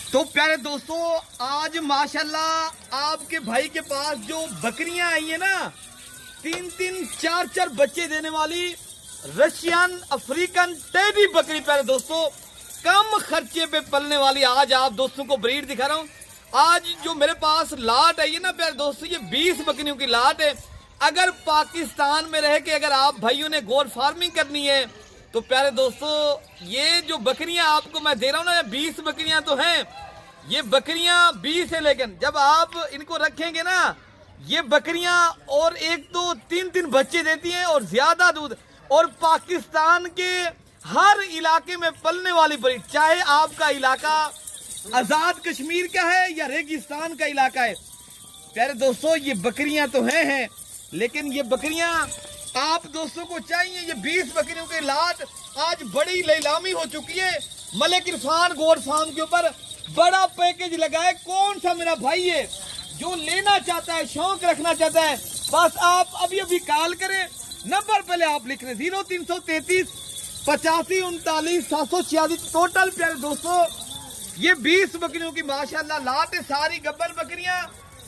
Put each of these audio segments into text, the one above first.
तो प्यारे दोस्तों, आज माशाल्लाह आपके भाई के पास जो बकरियां आई है ना, 3-3, 4-4 बच्चे देने वाली रशियन अफ्रीकन टेडी बकरी, प्यारे दोस्तों कम खर्चे पे पलने वाली आज आप दोस्तों को ब्रीड दिखा रहा हूँ। आज जो मेरे पास लाट आई है ना प्यारे दोस्तों, ये 20 बकरियों की लाट है। अगर पाकिस्तान में रह के अगर आप भाइयों ने गोट फार्मिंग करनी है तो प्यारे दोस्तों ये जो बकरियां आपको मैं दे रहा हूँ ना, 20 बकरियां तो हैं। ये बकरियां 20 है, लेकिन जब आप इनको रखेंगे ना, ये बकरियां और एक तो 3-3 बच्चे देती हैं और ज्यादा दूध, और पाकिस्तान के हर इलाके में पलने वाली ब्रीड, चाहे आपका इलाका आजाद कश्मीर का है या रेगिस्तान का इलाका है। प्यारे दोस्तों ये बकरियां तो हैं, लेकिन ये बकरियां आप दोस्तों को चाहिए। ये 20 बकरियों के लाट आज बड़ी नीलामी हो चुकी है। मलिक इरफान गोट फार्म के ऊपर बड़ा पैकेज लगा है। कौन सा मेरा भाई है जो लेना चाहता है, शौक रखना चाहता है, बस आप अभी अभी कॉल करें। नंबर पहले आप लिख रहे 0333 85 39 746। टोटल प्यारे दोस्तों ये 20 बकरियों की माशाल्लाह लाट है। सारी गब्बर बकरियां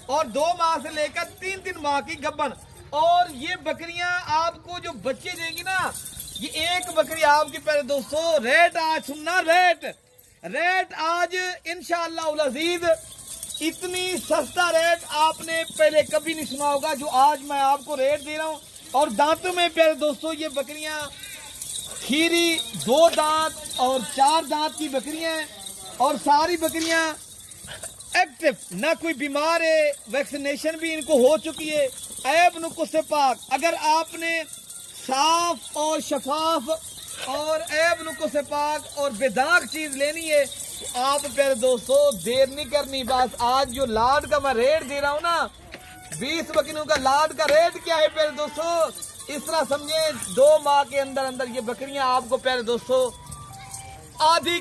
और 2 माह से लेकर 3-3 माह की गब्बर। और ये बकरियां आपको जो बच्चे देंगी ना, ये एक बकरी आपकी प्यारे दोस्तों रेट आज सुनना, रेट आज इंशाअल्लाह उल अजीज इतनी सस्ता रेट आपने पहले कभी नहीं सुना होगा जो आज मैं आपको रेट दे रहा हूँ। और दांतों में प्यारे दोस्तों ये बकरियां खीरी 2 दांत और 4 दांत की बकरियां हैं, और सारी बकरियां एक्टिव, ना कोई बीमार है, वैक्सीनेशन भी इनको हो चुकी है। ऐब नुक्स से पाक। अगर आपने साफ और शफाफ और ऐब नुक्स से पाक और बेदाग चीज लेनी है तो आप प्यारे दोस्तों देर नहीं करनी। बस आज जो लाट का मैं रेट दे रहा हूँ ना, 20 बकरियों का लाट का रेट क्या है प्यारे दोस्तों, इस तरह समझे 2 माह के अंदर अंदर ये बकरियां आपको प्यारे दोस्तों आधी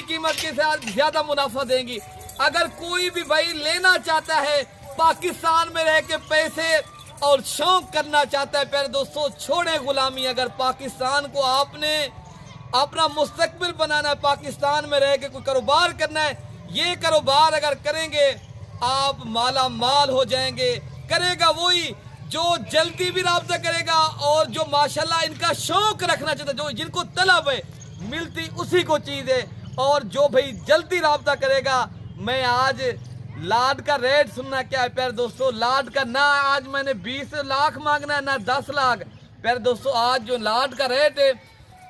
कीमत के साथ ज्यादा मुनाफा देंगी। अगर कोई भी भाई लेना चाहता है, पाकिस्तान में रह के पैसे और शौक करना चाहता है, प्यारे दोस्तों छोड़े गुलामी। अगर पाकिस्तान को आपने अपना मुस्तकबिल बनाना है, पाकिस्तान में रह के कोई कारोबार करना है, ये कारोबार अगर करेंगे आप माला माल हो जाएंगे। करेगा वही जो जल्दी भी राब्ता करेगा और जो माशाल्लाह इनका शौक रखना चाहता है, जो जिनको तलब है मिलती उसी को चीज है। और जो भाई जल्दी राब्ता करेगा, मैं आज लाट का रेट सुनना क्या है प्यारे दोस्तों, लाट का ना आज मैंने 20 लाख मांगना है ना 10 लाख। प्यारे दोस्तों आज जो लाट का रेट है,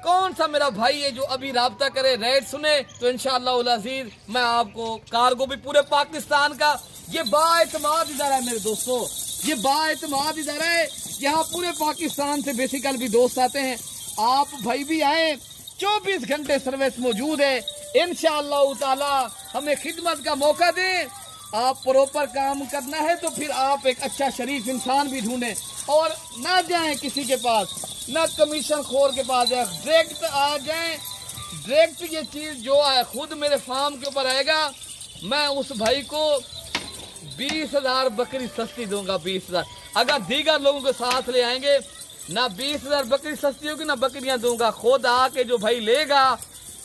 कौन सा मेरा भाई है जो अभी राब्ता करे, रेट सुने तो इंशाअल्लाह उल अजीज मैं आपको कार्गो भी पूरे पाकिस्तान का, ये बाएतमाद इदारा है मेरे दोस्तों, ये बाएतमाद इदारा है। यहाँ पूरे पाकिस्तान से बेसिकल भी दोस्त आते हैं, आप भाई भी आए, 24 घंटे सर्विस मौजूद है। इंशाअल्लाह ताला हमें खिदमत का मौका दें। आप प्रॉपर काम करना है तो फिर आप एक अच्छा शरीफ इंसान भी ढूंढें और ना जाएं किसी के पास, ना कमीशन खोर के पास जाए, डायरेक्ट आ जाएं। डायरेक्ट ये चीज जो है खुद मेरे फार्म के ऊपर आएगा, मैं उस भाई को 20,000 बकरी सस्ती दूंगा। 20,000 अगर दीगर लोगों के साथ ले आएंगे ना, 20,000 बकरी सस्ती होगी ना बकरियां दूंगा। खुद आके जो भाई लेगा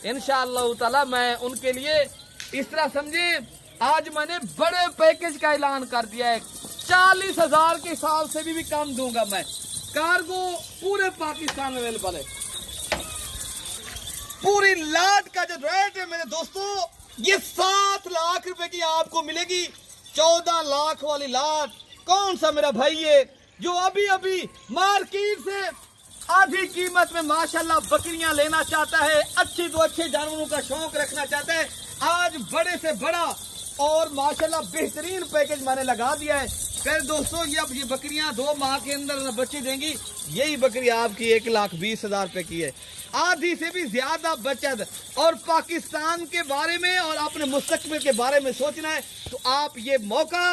इंशाअल्लाह ताला मैं उनके लिए इस तरह समझे, आज मैंने बड़े पैकेज का ऐलान कर दिया है। 40,000 के हिसाब से भी कम दूंगा मैं। कार्गो पूरे पाकिस्तान में अवेलेबल है। पूरी लाट का जो रेट है मेरे दोस्तों, ये 7 लाख रुपए की आपको मिलेगी। 14 लाख वाली लाट कौन सा मेरा भाई है जो अभी अभी मार्केट से आधी कीमत में माशाल्लाह बकरियां लेना चाहता है, अच्छे तो अच्छे जानवरों का शौक रखना चाहता है, आज बड़े से बड़ा और माशाल्लाह बेहतरीन पैकेज मैंने लगा दिया है। फिर दोस्तों ये अब ये बकरियां 2 माह के अंदर बच्चे देंगी। यही बकरी आपकी 1,20,000 रुपए की है, आधी से भी ज्यादा बचत। और पाकिस्तान के बारे में और अपने मुस्तकबिल के बारे में सोचना है तो आप ये मौका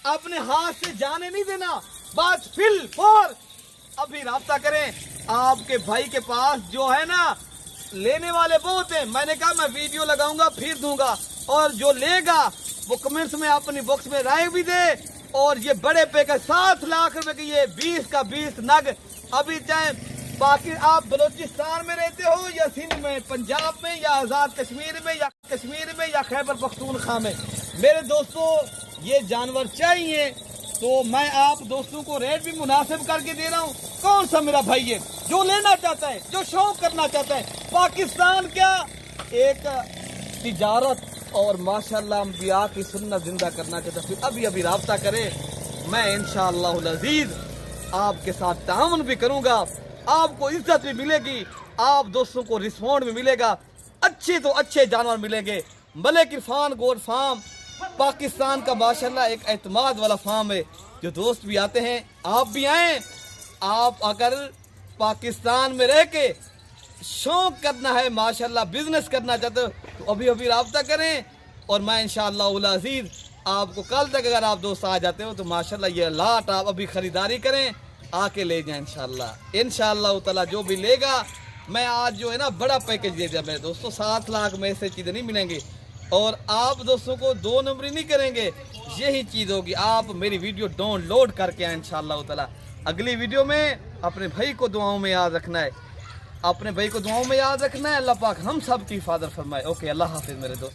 अपने हाथ से जाने नहीं देना। बस फिल फॉर अभी राब्ता करें। आपके भाई के पास जो है ना, लेने वाले बहुत हैं। मैंने कहा मैं वीडियो लगाऊंगा फिर दूंगा, और जो लेगा वो कमेंट्स में अपनी बॉक्स में राय भी दे। और ये बड़े पैकेज 7 लाख रुपए की, ये 20 का 20 नग। अभी चाहे बाकी आप बलोचिस्तान में रहते हो या सिंध में, पंजाब में या आजाद कश्मीर में या कश्मीर में या खैबर पख्तूनख्वा में। मेरे दोस्तों ये जानवर चाहिए तो मैं आप दोस्तों को रेट भी मुनासिब करके दे रहा हूँ। कौन सा मेरा भाई है जो लेना चाहता है, जो शौक करना चाहता है, पाकिस्तान क्या एक तिजारत और माशाल्लाह अंबिया की सुन्नत जिंदा करना चाहता है, फिर अभी अभी राब्ता करे। मैं इंशाअल्लाह अज़ीज़ आपके साथ ताउन भी करूँगा, आपको इज्जत भी मिलेगी, आप दोस्तों को रिस्पॉन्ड भी मिलेगा, अच्छे तो अच्छे जानवर मिलेंगे। मलिक इरफान गोट फार्म पाकिस्तान का माशाल्लाह एक एतमाद वाला फार्म है। जो दोस्त भी आते हैं, आप भी आएँ। आप अगर पाकिस्तान में रह के शौक करना है, माशाल्लाह बिजनेस करना चाहते हो तो अभी अभी राब्ता करें। और मैं इंशाअल्लाह अज़ीज़ आपको कल तक अगर आप दोस्त आ जाते हो तो माशाल्लाह ये लाट आप अभी ख़रीदारी करें, आके ले जाएं इंशाअल्लाह ताला। जो भी लेगा, मैं आज जो है ना बड़ा पैकेज दे दिया मेरे दोस्तों, 7 लाख में से चीज़ें नहीं मिलेंगी और आप दोस्तों को 2 नंबरी नहीं करेंगे। यही चीज़ होगी, आप मेरी वीडियो डाउनलोड करके आए इंशाअल्लाह ताला। अगली वीडियो में अपने भाई को दुआओं में याद रखना है, अपने भाई को दुआओं में याद रखना है। अल्लाह पाक हम सब की हिफाजत फरमाए। ओके, अल्लाह हाफिज़ मेरे दोस्त।